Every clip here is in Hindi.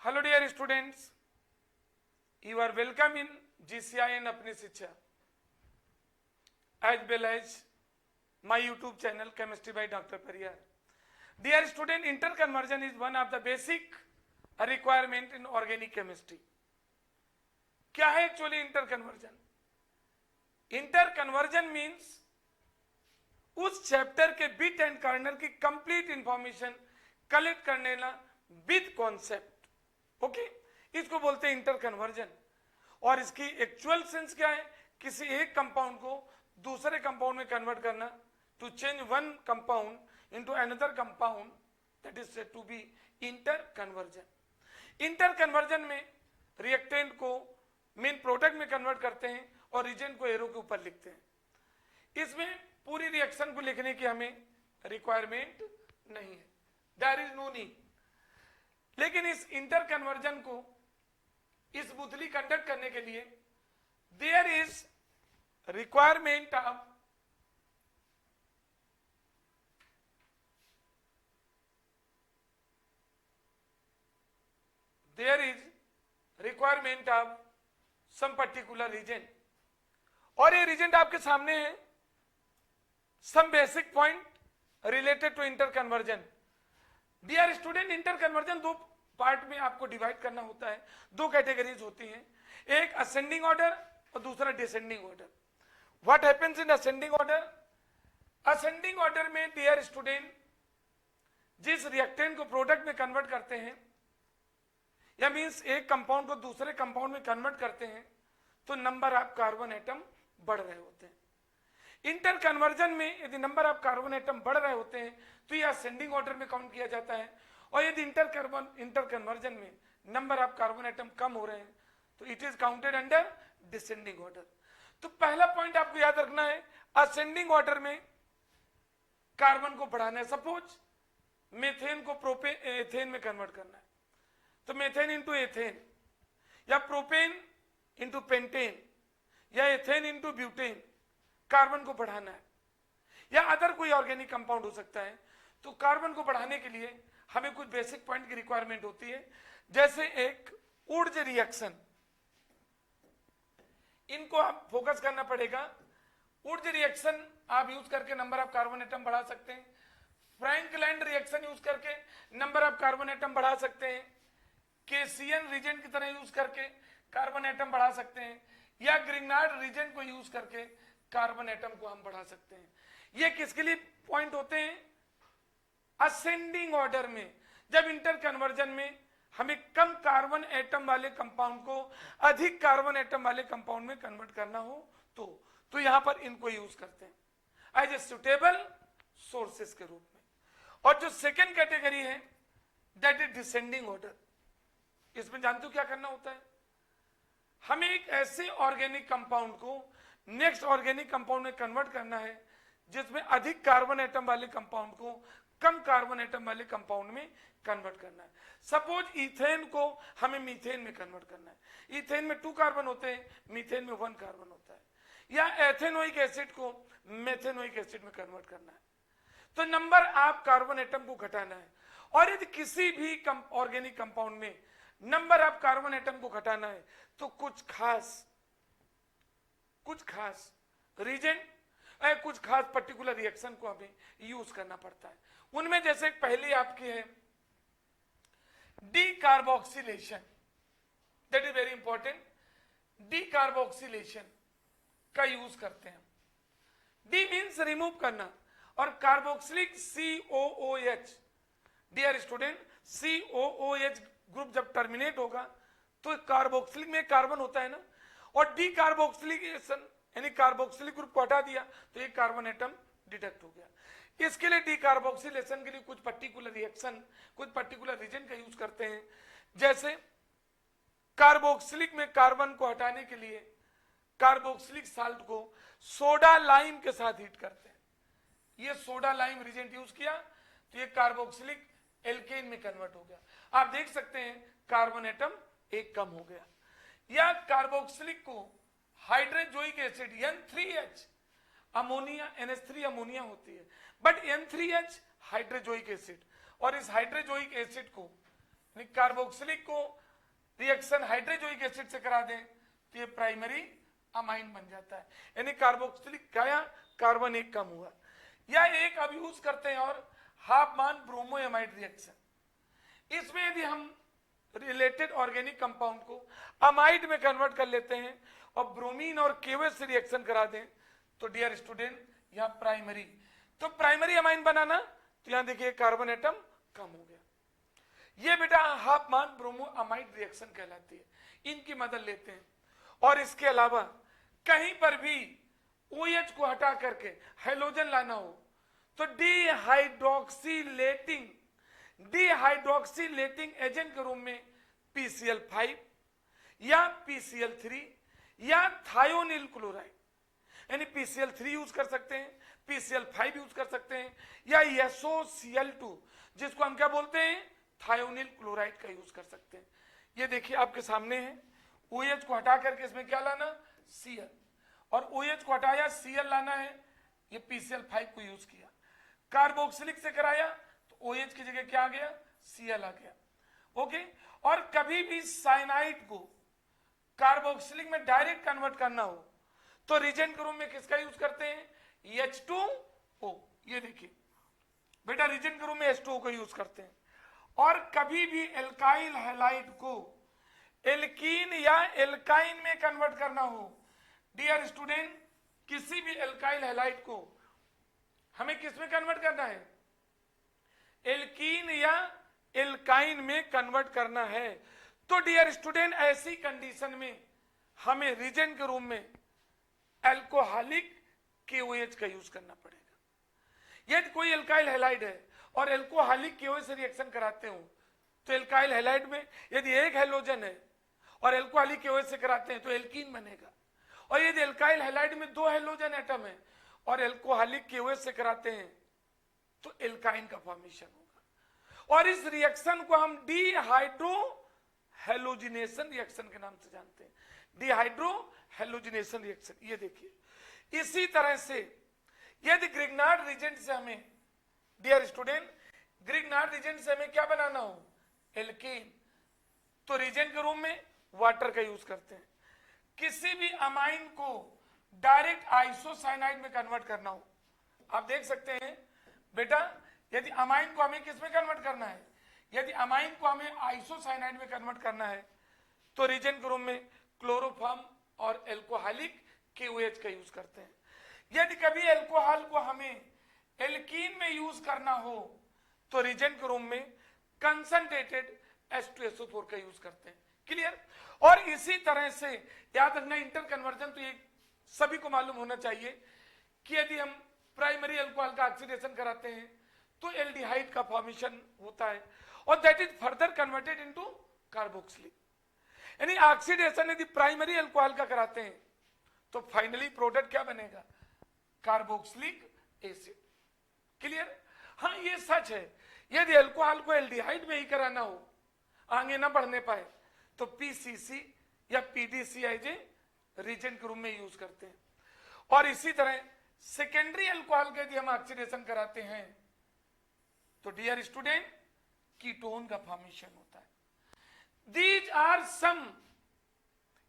Hello dear students, you are welcome in GCIN Apni Shiksha as well as my YouTube channel chemistry by doctor Pariyar. Dear student, inter conversion is one of the basic requirement in organic chemistry. क्या है actually inter conversion? Inter conversion means उस चैप्टर के बिट एंड कॉर्नर की कंप्लीट इंफॉर्मेशन कलेक्ट करने ना विद कॉन्सेप्ट. ओके, इसको बोलते हैं इंटर कन्वर्जन. और इसकी एक्चुअल सेंस क्या है? किसी एक कंपाउंड को दूसरे कंपाउंड में कन्वर्ट करना, to change one compound into another compound, that is said to be inter conversion. Inter conversion में रिएक्टेंट को मेन प्रोडक्ट में कन्वर्ट करते हैं और रिएजेंट को एरो के ऊपर लिखते हैं. इसमें पूरी रिएक्शन को लिखने की हमें रिक्वायरमेंट नहीं है, देयर इज नो नीड. लेकिन इस इंटर कन्वर्जन को स्मूथली कंडक्ट करने के लिए there is requirement of some particular reason. और ये रीजन आपके सामने है. Some basic point related to interconversion. Dear student, inter conversion दो पार्ट में आपको डिवाइड करना होता है. दो कैटेगरीज होती हैं, एक असेंडिंग ऑर्डर और दूसरा descending order. What happens in ascending order? Ascending order में डियर स्टूडेंट जिस रिएक्टेंट को प्रोडक्ट में कन्वर्ट करते हैं, या मींस एक कंपाउंड को दूसरे कंपाउंड में कन्वर्ट करते हैं, तो नंबर ऑफ कार्बन एटम बढ़ रहे होते हैं. इंटर कन्वर्जन में यदि नंबर ऑफ कार्बन एटम बढ़ रहे होते हैं तो यह असेंडिंग ऑर्डर में काउंट किया जाता है. और यदि इंटर कन्वर्जन में नंबर ऑफ कार्बन एटम कम हो रहे हैं तो it is counted under descending order. तो पहला पॉइंट आपको याद रखना है, असेंडिंग ऑर्डर में कार्बन को बढ़ाना है. सपोज मेथेन को एथेन में कन्वर्ट करना है, तो मेथेन इंटू एथेन, या प्रोपेन इंटू पेंटेन, या एथेन इंटू ब्यूटेन कार्बन को बढ़ाना है, या अदर कोई ऑर्गेनिक कंपाउंड हो सकता है. तो कार्बन को बढ़ाने के लिए हमें कुछ बेसिक पॉइंट की रिक्वायरमेंट होती है, जैसे एक ऊर्जा रिएक्शन. इनको आप फोकस करना पड़ेगा. ऊर्जा रिएक्शन आप यूज करके नंबर ऑफ कार्बन एटम बढ़ा सकते हैं. फ्रैंकलैंड रिएक्शन यूज करके नंबर ऑफ कार्बन एटम बढ़ा सकते हैं. केसियन रीजेंट की तरह यूज करके कार्बन एटम बढ़ा सकते हैं, या ग्रिग्नार्ड रीजेंट को यूज करके कार्बन एटम को हम बढ़ा सकते हैं. ये किसके लिए पॉइंट होते हैं? असेंडिंग ऑर्डर में. जब इंटर कन्वर्जन में हमें कम कार्बन एटम वाले कंपाउंड को अधिक कार्बन एटम वाले कंपाउंड में कन्वर्ट करना हो तो यहां पर इनको यूज करते हैं एज ए सुटेबल सोर्सेस के रूप में. और जो सेकेंड कैटेगरी है दैट इज डिसेंडिंग ऑर्डर. इसमें जानते हो क्या करना होता है? हमें एक ऐसे ऑर्गेनिक कंपाउंड को नेक्स्ट ऑर्गेनिक कंपाउंड में कन्वर्ट करना है जिसमें अधिक कार्बन एटम वाले कंपाउंड को कम कार्बन एटम वाले कंपाउंड में कन्वर्ट करना है. सपोज इथेन को हमें मीथेन में कन्वर्ट करना है. इथेन में 2 कार्बन होते हैं, मीथेन में 1 कार्बन होता है. या एथेनोइक एसिड को मेथेनोइक एसिड में कन्वर्ट करना है, तो नंबर ऑफ कार्बन एटम को घटाना है. और यदि किसी भी ऑर्गेनिक कंपाउंड में नंबर ऑफ कार्बन एटम को घटाना है तो कुछ खास रीजन, कुछ खास पर्टिकुलर रिएक्शन को हमें यूज करना पड़ता है. उनमें जैसे पहली आपकी है decarboxylation. That is very important. Decarboxylation का यूज करते हैं. डी मीन्स रिमूव करना, और carboxylic COOH. Dear student, COOH group जब टर्मिनेट होगा तो कार्बोक्सिलिक में कार्बन होता है ना, और डीकार्बोक्सिलेशन यानी कार्बोक्सिलिक ग्रुप को हटा दिया तो एक कार्बन एटम डिडक्ट हो गया. इसके लिए डीकार्बोक्सिलेशन के लिए कुछ पर्टिकुलर रिएक्शन, कुछ पर्टिकुलर रीजन का यूज करते हैं. जैसे कार्बोक्सिलिक में कार्बन को हटाने के लिए कार्बोक्सिलिक साल्ट को सोडा लाइम के साथ हीट करते हैं. ये सोडा लाइम रीजेंट यूज किया तो ये कार्बोक्सिलिक एल्केन में कन्वर्ट हो गया. आप देख सकते हैं कार्बन एटम एक कम हो गया. या कार्बोक्सिलिक को hydrazoic acid N3H, ammonia NH3 ammonia होती है, बट N3H हाइड्रोजोइक एसिड, और इस हाइड्रोजोइक एसिड को कार्बोक्सिलिक को रिएक्शन हाइड्रोजोइक एसिड से करा दें तो ये प्राइमरी अमाइन बन जाता है, यानी कार्बोक्सिलिक गया, कार्बन एक कम हुआ। या एक अब यूज करते हैं और हाफमान ब्रोमोएमाइड रिएक्शन। इसमें यदि हम रिलेटेड ऑर्गेनिक कंपाउंड को अमाइड में कन्वर्ट कर लेते हैं और ब्रोमीन और केओएच से रिएक्शन करा दें तो डियर स्टूडेंट यहां प्राइमरी, तो प्राइमरी अमाइन बनाना, तो यहां देखिए कार्बन एटम कम हो गया। ये बेटा हाफमान ब्रोमोअमाइड रिएक्शन कहलाती है, इनकी मदद लेते हैं। और इसके अलावा कहीं पर भी OH को हटा करके हाइड्रोजन लाना हो तो डिहाइड्रोक्सिलेटिंग एजेंट के रूप में PCl5 या PCl3 या थायोनिल क्लोराइड, यानी PCl3 यूज कर सकते हैं, PCl5 यूज कर सकते हैं, या SOCl2 जिसको हम क्या बोलते हैं, थायोनिल क्लोराइड का यूज कर सकते हैं। ये देखिए आपके सामने है, OH को हटा करके इसमें क्या लाना, Cl, और OH को हटाया Cl लाना है, ये PCl5 को यूज किया। कार्बोक्सिलिक से कराया तो OH की जगह क्या आ गया, Cl आ गया। ओके, और कभी भी साइनाइड को कार्बोक्सिलिक में डायरेक्ट कन्वर्ट करना हो तो रिजेंट के रूप में किसका यूज करते हैं, H2O। ये देखिए बेटा रिजेंट के रूप में H2O को यूज करते हैं। और कभी भी एल्काइल हैलाइड को एल्कीन या एल्काइन में कन्वर्ट करना हो, डियर स्टूडेंट किसी भी एल्काइल हैलाइड को हमें किस में कन्वर्ट करना है, एल्कीन या एल्काइन में कन्वर्ट करना है, तो डियर स्टूडेंट ऐसी कंडीशन में हमें रिजेंट के रूप में एल्कोहलिक KOH का यूज करना पड़ेगा। यदि कोई एल्काइल हैलाइड है और एल्कोहलिक KOH से रिएक्शन कराते हो तो एल्काइल हैलाइड में यदि एक हैलोजन है और एल्कोहलिक KOH से कराते हैं तो एल्कीन बनेगा, और यदि एल्काइल हैलाइड में दो हैलोजन एटम है और एल्कोहलिक KOH से कराते हैं तो एल्काइन का फॉर्मेशन होगा। और इस रिएक्शन को हम डिहाइड्रो हैलोजिनेशन रिएक्शन के नाम से जानते हैं, डिहाइड्रो हैलोजिनेशन रिएक्शन। ये देखिए इसी तरह से यदि ग्रिग्नार्ड रिजेंट से हमें, डियर स्टूडेंट ग्रिग्नार्ड रिजेंट से हमें क्या बनाना हो, एल्केन, तो रिजेंट के रूप में वाटर का यूज करते हैं। किसी भी अमाइन को डायरेक्ट आइसोसाइनाइड में कन्वर्ट करना हो, आप देख सकते हैं बेटा यदि अमाइन को हमें किस में कन्वर्ट करना है, यदि अमाइन को हमें आइसोसाइनाइड में कन्वर्ट करना है तो रिजेंट के रूप में क्लोरोफॉर्म और एल्कोहलिक KOH का यूज करते हैं। यदि कभी एल्कोहल को हमें एल्कीन में यूज करना हो तो रिजेंट के रूप में कंसंट्रेटेड H2SO4 का यूज करते हैं। क्लियर। और इसी तरह से याद रखना इंटर कन्वर्जन, तो ये सभी को मालूम होना चाहिए कि यदि हम प्राइमरी अल्कोहल का ऑक्सीडेशन कराते हैं तो एल्डिहाइड का फॉर्मेशन होता है और that is further converted into carboxylic. यानी ऑक्सीडेशन यदि प्राइमरी अल्कोहल का कराते हैं तो फाइनली प्रोडक्ट क्या बनेगा, कार्बोक्सिलिक एसिड। क्लियर। हाँ ये सच है, यदि अल्कोहल को एल्डिहाइड में ही कराना हो, आगे ना बढ़ने पाए, तो PCC या PDCij रिजेंट के रूप में यूज करते हैं। और इसी तरह सेकेंडरी अल्कोहल के यदि हम ऑक्सीडेशन कराते हैं तो डियर स्टूडेंट कीटोन का फॉर्मेशन होता है। These are some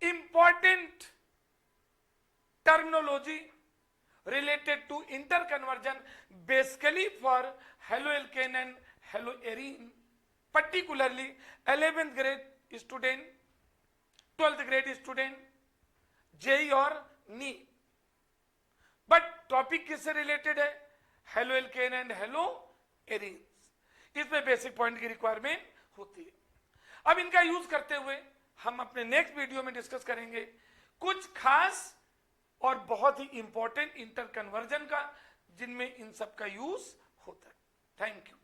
important terminology related to interconversion basically for haloalkane and haloarine, particularly 11th grade student, 12th grade student, JEE और NEE। बट टॉपिक किससे रिलेटेड है, हेलोएल्केन एंड हेलोएरीन, इसमें बेसिक पॉइंट की रिक्वायरमेंट होती है। अब इनका यूज करते हुए हम अपने नेक्स्ट वीडियो में डिस्कस करेंगे कुछ खास और बहुत ही इंपॉर्टेंट इंटर कन्वर्जन का जिनमें इन सब का यूज होता है। Thank you.